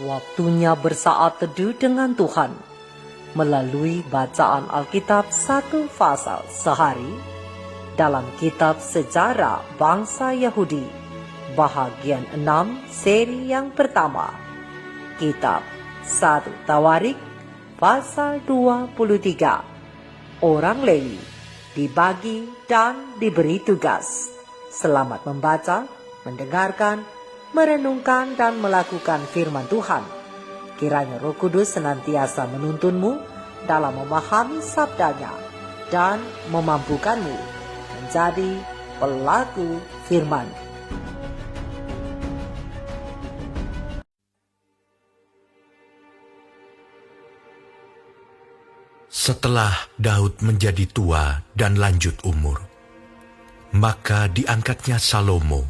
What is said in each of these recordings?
Waktunya bersaat teduh dengan Tuhan melalui bacaan Alkitab satu pasal sehari dalam kitab Sejarah Bangsa Yahudi bahagian 6 seri yang pertama, kitab 1 Tawarik pasal 23. Orang Lewi dibagi dan diberi tugas. Selamat membaca, mendengarkan, merenungkan dan melakukan firman Tuhan. Kiranya Roh Kudus senantiasa menuntunmu dalam memahami sabdanya dan memampukanmu menjadi pelaku firman. Setelah Daud menjadi tua dan lanjut umur, maka diangkatnya Salomo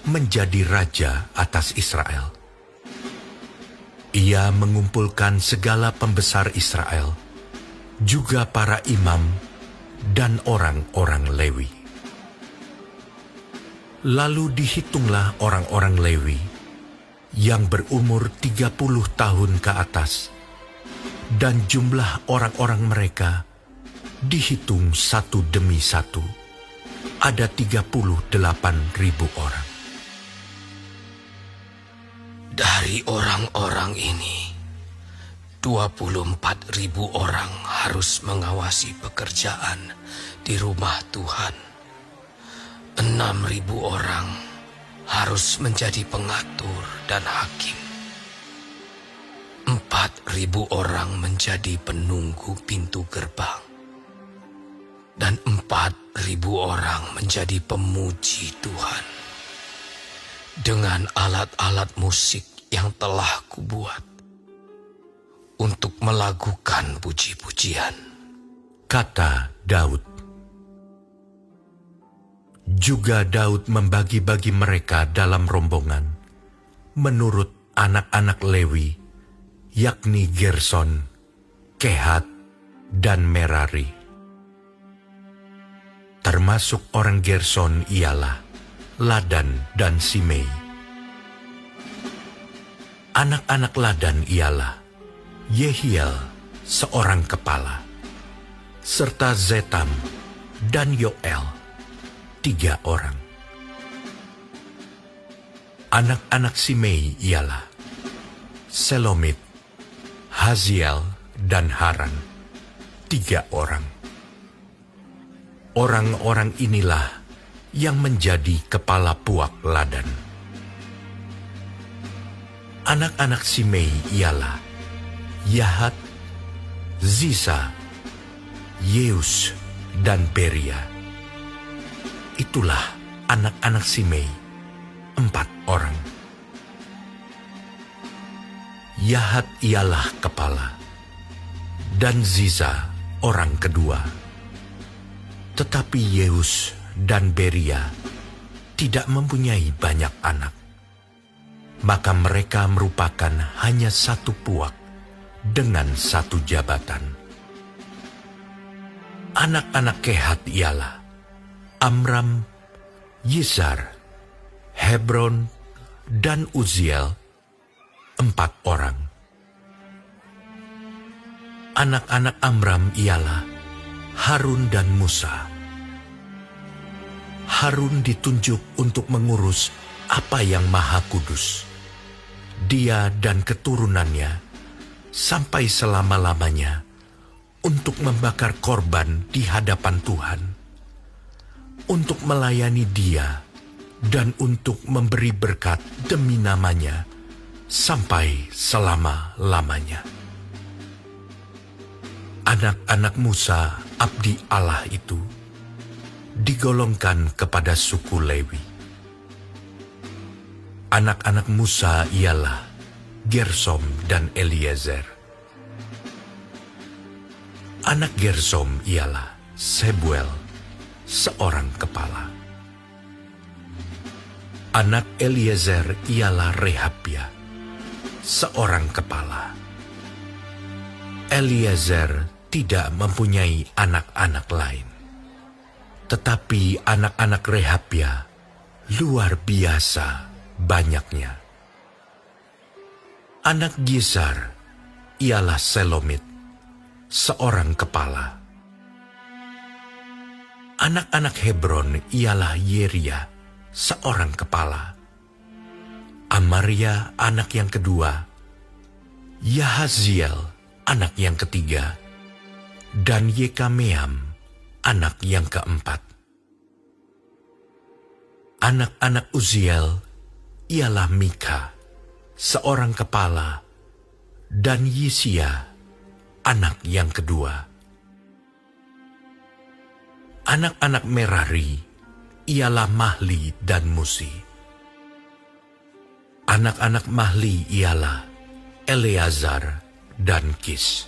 menjadi raja atas Israel. Ia mengumpulkan segala pembesar Israel, juga para imam dan orang-orang Lewi. Lalu dihitunglah orang-orang Lewi yang berumur 30 tahun ke atas, dan jumlah orang-orang mereka dihitung satu demi satu, ada 38.000 orang. Dari orang-orang ini, 24.000 orang harus mengawasi pekerjaan di rumah Tuhan. 6.000 orang harus menjadi pengatur dan hakim. 4.000 orang menjadi penunggu pintu gerbang. Dan 4.000 orang menjadi pemuji Tuhan dengan alat-alat musik yang telah kubuat untuk melakukan puji-pujian, kata Daud. Juga Daud membagi-bagi mereka dalam rombongan menurut anak-anak Lewi, yakni Gerson, Kehat, dan Merari. Termasuk orang Gerson ialah Ladan dan Simei. Anak-anak Ladan ialah Yehiel, seorang kepala, serta Zetam dan Yoel, 3 orang. Anak-anak Simei ialah Selomit, Haziel, dan Haran, 3 orang. Orang-orang inilah yang menjadi kepala puak Ladan. Anak-anak Simei ialah Yahat, Zisa, Yeus, dan Beria. Itulah anak-anak Simei, 4 orang. Yahat ialah kepala, dan Ziza orang kedua. Tetapi Yeus dan Beria tidak mempunyai banyak anak. Maka mereka merupakan hanya satu puak dengan satu jabatan. Anak-anak Kehat ialah Amram, Yizar, Hebron, dan Uziel, 4 orang. Anak-anak Amram ialah Harun dan Musa. Harun ditunjuk untuk mengurus apa yang Maha Kudus. Dia dan keturunannya sampai selama-lamanya untuk membakar korban di hadapan Tuhan, untuk melayani Dia dan untuk memberi berkat demi namanya sampai selama-lamanya. Anak-anak Musa, abdi Allah itu, digolongkan kepada suku Lewi. Anak-anak Musa ialah Gersom dan Eliezer. Anak Gersom ialah Sebuel, seorang kepala. Anak Eliezer ialah Rehabia, seorang kepala. Eliezer tidak mempunyai anak-anak lain. Tetapi anak-anak Rehabia luar biasa banyaknya. Anak Gizar ialah Selomit, seorang kepala. Anak-anak Hebron ialah Yeria, seorang kepala. Amaria anak yang kedua, Yahaziel anak yang ketiga, dan Yekameam anak yang keempat. Anak-anak Uziel ialah Mika, seorang kepala, dan Yisia anak yang kedua. Anak-anak Merari ialah Mahli dan Musi. Anak-anak Mahli ialah Eleazar dan Kis.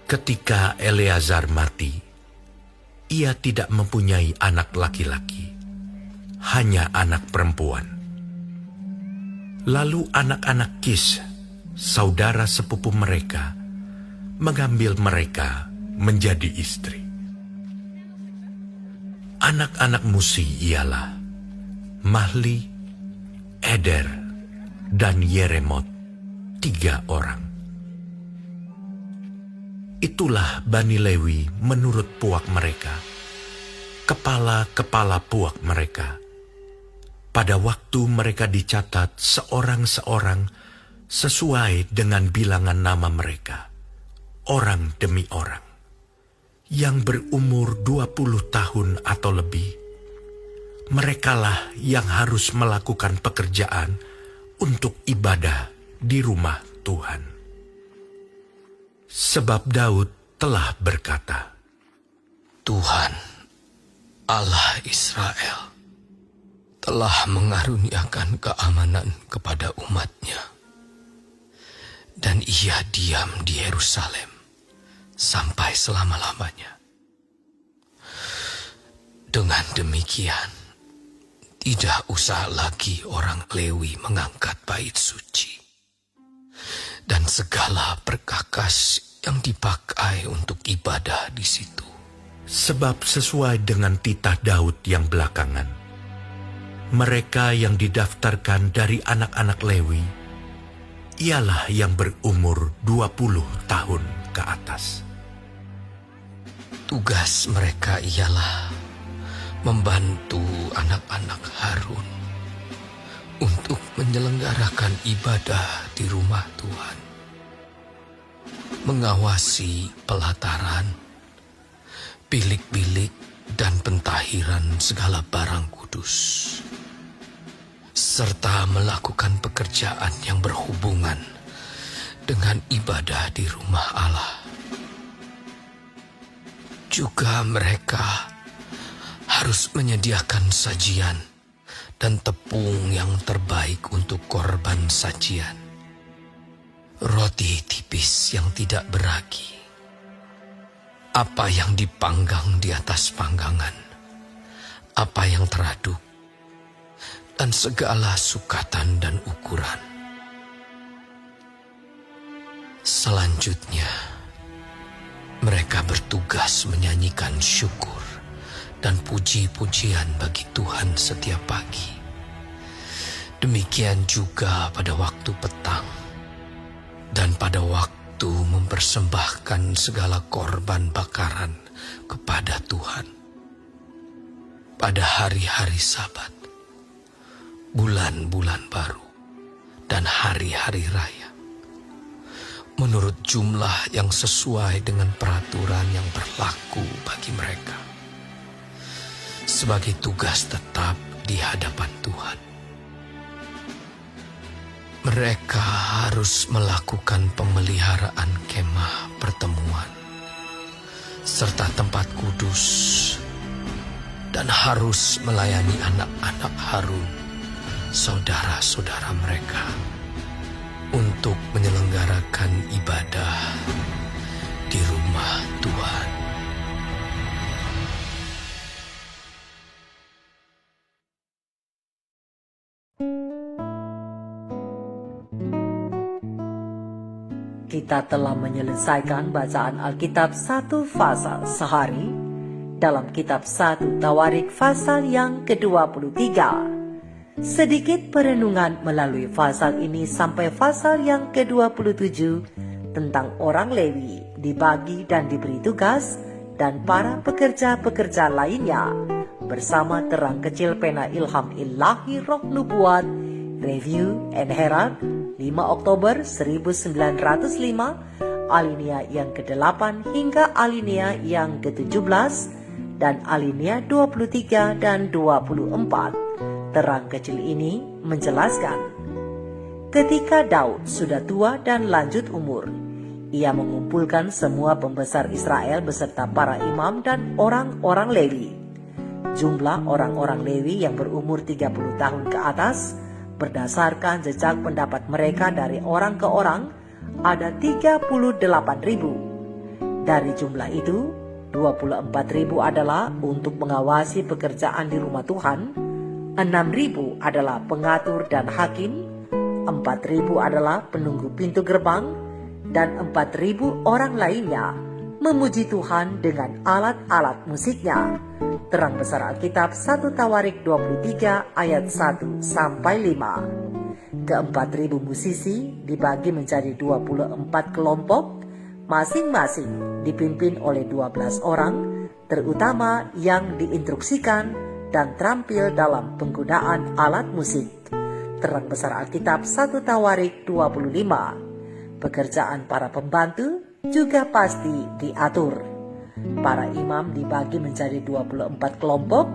Ketika Eleazar mati, ia tidak mempunyai anak laki-laki, hanya anak perempuan. Lalu anak-anak Kis, saudara sepupu mereka, mengambil mereka menjadi istri. Anak-anak Musi ialah Mahli, Eder, dan Yeremot, 3 orang. Itulah Bani Lewi menurut puak mereka, kepala-kepala puak mereka. Pada waktu mereka dicatat seorang-seorang sesuai dengan bilangan nama mereka, orang demi orang. Yang berumur 20 tahun atau lebih, merekalah yang harus melakukan pekerjaan untuk ibadah di rumah Tuhan. Sebab Daud telah berkata, Tuhan, Allah Israel, telah mengaruniakan keamanan kepada umat-Nya, dan ia diam di Yerusalem sampai selama-lamanya. Dengan demikian, tidak usah lagi orang Lewi mengangkat bait suci dan segala perkakas yang dipakai untuk ibadah di situ. sebab sesuai dengan titah Daud yang belakangan, mereka yang didaftarkan dari anak-anak Lewi ialah yang berumur 20 tahun ke atas. Tugas mereka ialah membantu anak-anak Harun untuk menyelenggarakan ibadah di rumah Tuhan, mengawasi pelataran, bilik-bilik, dan pentahiran segala barang kudus, serta melakukan pekerjaan yang berhubungan dengan ibadah di rumah Allah. Juga mereka harus menyediakan sajian dan tepung yang terbaik untuk korban sajian, roti tipis yang tidak beragi, apa yang dipanggang di atas panggangan, apa yang teraduk, dan segala sukatan dan ukuran. Selanjutnya, mereka bertugas menyanyikan syukur dan puji-pujian bagi Tuhan setiap pagi. Demikian juga pada waktu petang dan pada waktu mempersembahkan segala korban bakaran kepada Tuhan. Pada hari-hari Sabat, bulan-bulan baru, dan hari-hari raya, menurut jumlah yang sesuai dengan peraturan yang berlaku bagi mereka, sebagai tugas tetap di hadapan Tuhan. Mereka harus melakukan pemeliharaan kemah pertemuan serta tempat kudus, dan harus melayani anak-anak Harun, saudara-saudara mereka, untuk menyelenggarakan ibadah di rumah Tuhan. Kita telah menyelesaikan bacaan Alkitab 1 pasal sehari dalam kitab 1 Tawarik pasal yang ke-23. Sedikit perenungan melalui pasal ini sampai pasal yang ke-27 tentang orang Lewi dibagi dan diberi tugas dan para pekerja-pekerja lainnya bersama terang kecil pena ilham ilahi roh nubuat Review and Herald 5 Oktober 1905 alinea yang ke-8 hingga alinea yang ke-17 dan alinea 23 dan 24. Terang kecil ini menjelaskan, ketika Daud sudah tua dan lanjut umur, ia mengumpulkan semua pembesar Israel beserta para imam dan orang-orang Lewi. Jumlah orang-orang Lewi yang berumur 30 tahun ke atas, berdasarkan jejak pendapat mereka dari orang ke orang, ada 38.000. Dari jumlah itu, 24.000 adalah untuk mengawasi pekerjaan di rumah Tuhan, 6.000 adalah pengatur dan hakim, 4.000 adalah penunggu pintu gerbang, dan 4.000 orang lainnya memuji Tuhan dengan alat-alat musiknya. Terang besar Alkitab 1 Tawarik 23 ayat 1 sampai 5. Ke-4.000 musisi dibagi menjadi 24 kelompok, masing-masing dipimpin oleh 12 orang, terutama yang diinstruksikan dan terampil dalam penggunaan alat musik. Terang besar Alkitab 1 Tawarik 25. Pekerjaan para pembantu juga pasti diatur. Para imam dibagi menjadi 24 kelompok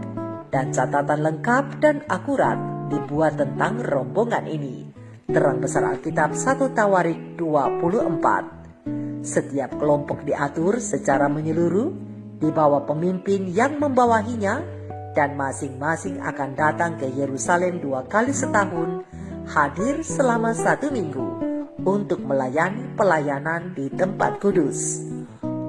dan catatan lengkap dan akurat dibuat tentang rombongan ini. Terang besar Alkitab 1 Tawarik 24. Setiap kelompok diatur secara menyeluruh di bawah pemimpin yang membawahinya, dan masing-masing akan datang ke Yerusalem 2 kali setahun, hadir selama 1 minggu untuk melayani pelayanan di tempat kudus.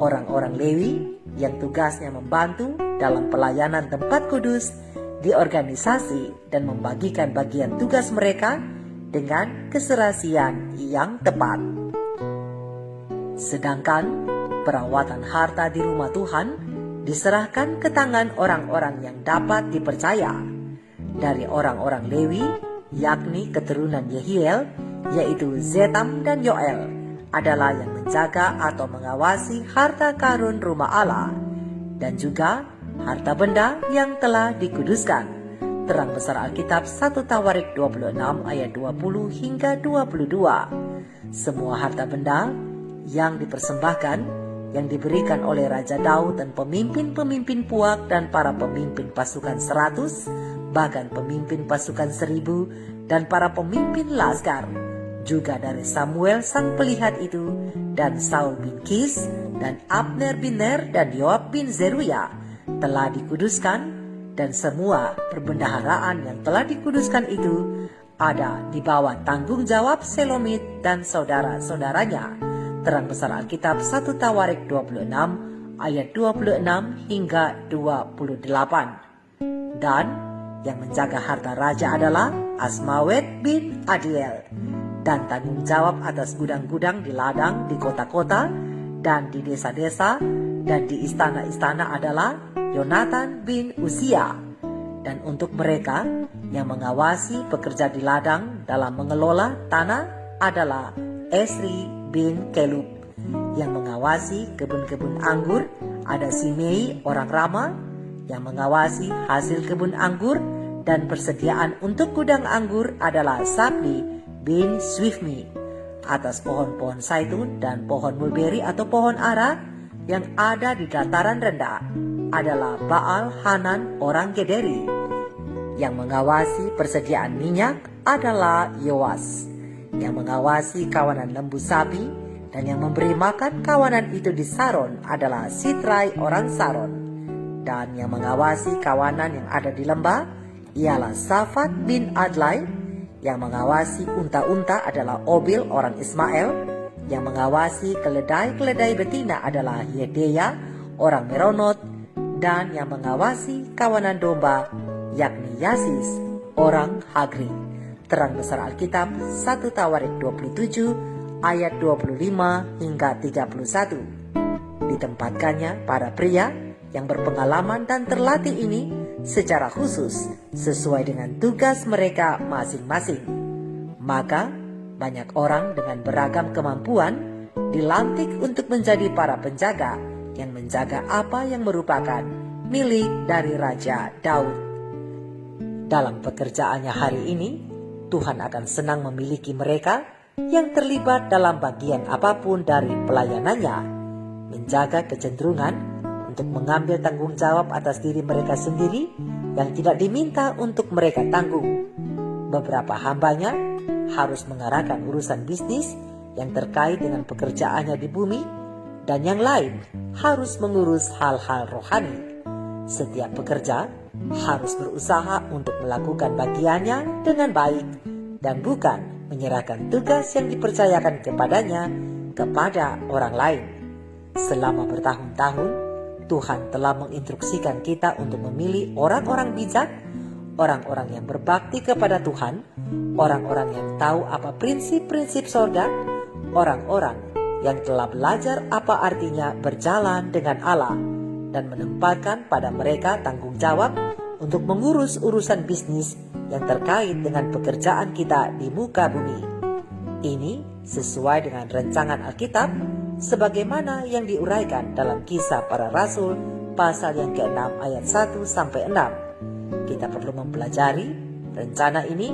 Orang-orang Lewi yang tugasnya membantu dalam pelayanan tempat kudus diorganisasi dan membagikan bagian tugas mereka dengan keserasian yang tepat. Sedangkan perawatan harta di rumah Tuhan diserahkan ke tangan orang-orang yang dapat dipercaya. Dari orang-orang Lewi, yakni keturunan Yehiel, yaitu Zetam dan Yoel, adalah yang menjaga atau mengawasi harta karun rumah Allah, dan juga harta benda yang telah dikuduskan. Terang besar Alkitab 1 Tawarik 26 ayat 20 hingga 22. Semua harta benda yang dipersembahkan yang diberikan oleh Raja Daud dan pemimpin-pemimpin puak dan para pemimpin pasukan 100, bahkan pemimpin pasukan 1000 dan para pemimpin laskar, juga dari Samuel sang pelihat itu, dan Saul bin Kis, dan Abner bin Ner, dan Yoab bin Zeruya telah dikuduskan, dan semua perbendaharaan yang telah dikuduskan itu ada di bawah tanggung jawab Selomit dan saudara-saudaranya. Terang besar Alkitab 1 Tawarik 26 ayat 26 hingga 28. Dan yang menjaga harta raja adalah Asmawet bin Adiel, dan tanggung jawab atas gudang-gudang di ladang, di kota-kota, dan di desa-desa, dan di istana-istana adalah Yonatan bin Usia. Dan untuk mereka yang mengawasi pekerja di ladang dalam mengelola tanah adalah Esri bin Kelub. Yang mengawasi kebun-kebun anggur ada Simei orang Rama. Yang mengawasi hasil kebun anggur dan persediaan untuk gudang anggur adalah Sabdi bin Swifmi. Atas pohon-pohon zaitun dan pohon mulberry atau pohon ara yang ada di dataran rendah adalah Baal Hanan orang Gederi. Yang mengawasi persediaan minyak adalah Yoas. Yang mengawasi kawanan lembu sapi dan yang memberi makan kawanan itu di Saron adalah Sitrai orang Saron. Dan yang mengawasi kawanan yang ada di lembah ialah Safat bin Adlai. Yang mengawasi unta-unta adalah Obil orang Ismail. Yang mengawasi keledai-keledai betina adalah Yedeya orang Meronot. Dan yang mengawasi kawanan domba yakni Yasis orang Hagri. Terang besar Alkitab 1 Tawarik 27 ayat 25 hingga 31. Ditempatkannya para pria yang berpengalaman dan terlatih ini secara khusus sesuai dengan tugas mereka masing-masing. Maka banyak orang dengan beragam kemampuan dilantik untuk menjadi para penjaga yang menjaga apa yang merupakan milik dari Raja Daud. Dalam pekerjaannya hari ini, Tuhan akan senang memiliki mereka yang terlibat dalam bagian apapun dari pelayanannya, menjaga kecenderungan untuk mengambil tanggung jawab atas diri mereka sendiri yang tidak diminta untuk mereka tanggung. Beberapa hambanya harus mengarahkan urusan bisnis yang terkait dengan pekerjaannya di bumi, dan yang lain harus mengurus hal-hal rohani. Setiap pekerja harus berusaha untuk melakukan bagiannya dengan baik dan bukan menyerahkan tugas yang dipercayakan kepadanya kepada orang lain. Selama bertahun-tahun, Tuhan telah menginstruksikan kita untuk memilih orang-orang bijak, orang-orang yang berbakti kepada Tuhan, orang-orang yang tahu apa prinsip-prinsip sorga, orang-orang yang telah belajar apa artinya berjalan dengan Allah dan menempatkan pada mereka tanggung jawab untuk mengurus urusan bisnis yang terkait dengan pekerjaan kita di muka bumi. Ini sesuai dengan rancangan Alkitab sebagaimana yang diuraikan dalam Kisah Para Rasul pasal yang ke-6 ayat 1-6. Kita perlu mempelajari rencana ini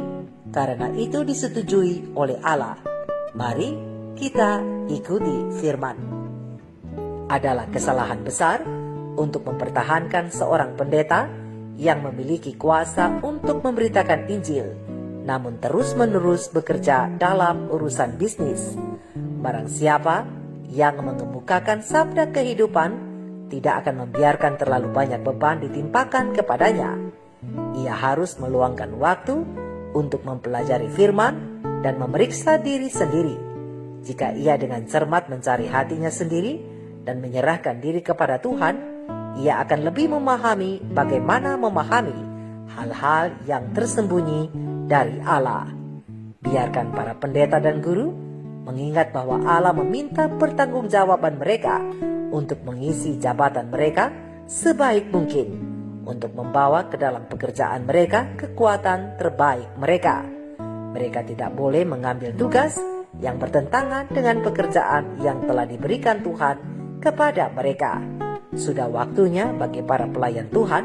karena itu disetujui oleh Allah. Mari kita ikuti firman. Adalah kesalahan besar untuk mempertahankan seorang pendeta yang memiliki kuasa untuk memberitakan Injil, namun terus-menerus bekerja dalam urusan bisnis. Barang siapa yang mengemukakan sabda kehidupan tidak akan membiarkan terlalu banyak beban ditimpakan kepadanya. Ia harus meluangkan waktu untuk mempelajari firman dan memeriksa diri sendiri. Jika ia dengan cermat mencari hatinya sendiri dan menyerahkan diri kepada Tuhan, ia akan lebih memahami bagaimana memahami hal-hal yang tersembunyi dari Allah. Biarkan para pendeta dan guru mengingat bahwa Allah meminta pertanggungjawaban mereka untuk mengisi jabatan mereka sebaik mungkin, untuk membawa ke dalam pekerjaan mereka kekuatan terbaik mereka. Mereka tidak boleh mengambil tugas yang bertentangan dengan pekerjaan yang telah diberikan Tuhan kepada mereka. Sudah waktunya bagi para pelayan Tuhan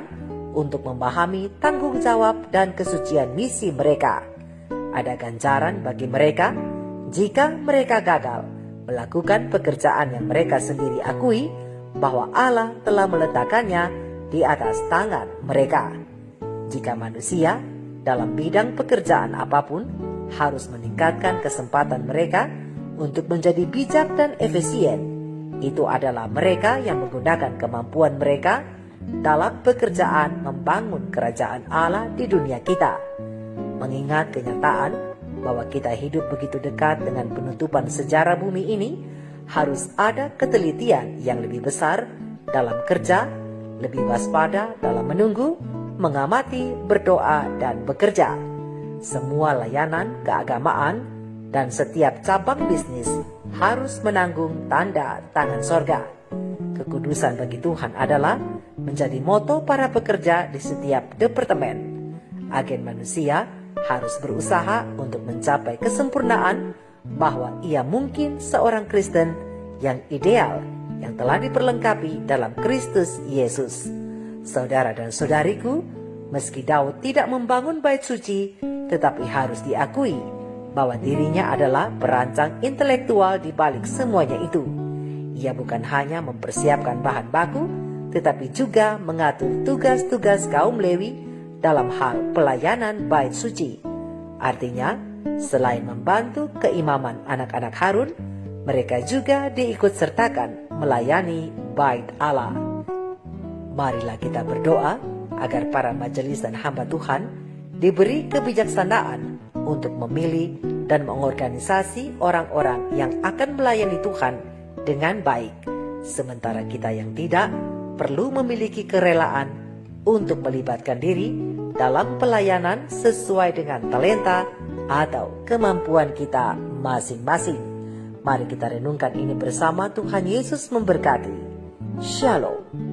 untuk memahami tanggung jawab dan kesucian misi mereka. Ada ganjaran bagi mereka jika mereka gagal melakukan pekerjaan yang mereka sendiri akui bahwa Allah telah meletakkannya di atas tangan mereka. Jika manusia dalam bidang pekerjaan apapun harus meningkatkan kesempatan mereka untuk menjadi bijak dan efisien, itu adalah mereka yang menggunakan kemampuan mereka dalam pekerjaan membangun kerajaan Allah di dunia kita. Mengingat kenyataan bahwa kita hidup begitu dekat dengan penutupan sejarah bumi ini, harus ada ketelitian yang lebih besar dalam kerja, lebih waspada dalam menunggu, mengamati, berdoa, dan bekerja. Semua layanan keagamaan dan setiap cabang bisnis harus menanggung tanda tangan sorga. Kekudusan bagi Tuhan adalah menjadi moto para pekerja di setiap departemen. Agen manusia harus berusaha untuk mencapai kesempurnaan bahwa ia mungkin seorang Kristen yang ideal yang telah diperlengkapi dalam Kristus Yesus. Saudara dan saudariku, meski Daud tidak membangun bait suci, tetapi harus diakui bahwa dirinya adalah perancang intelektual di balik semuanya itu. Ia bukan hanya mempersiapkan bahan baku, tetapi juga mengatur tugas-tugas kaum Lewi dalam hal pelayanan bait suci. Artinya, selain membantu keimaman anak-anak Harun, mereka juga diikutsertakan melayani bait Allah. Marilah kita berdoa agar para majelis dan hamba Tuhan diberi kebijaksanaan untuk memilih dan mengorganisasi orang-orang yang akan melayani Tuhan dengan baik, sementara kita yang tidak perlu memiliki kerelaan untuk melibatkan diri dalam pelayanan sesuai dengan talenta atau kemampuan kita masing-masing. Mari kita renungkan ini bersama. Tuhan Yesus memberkati. Shalom.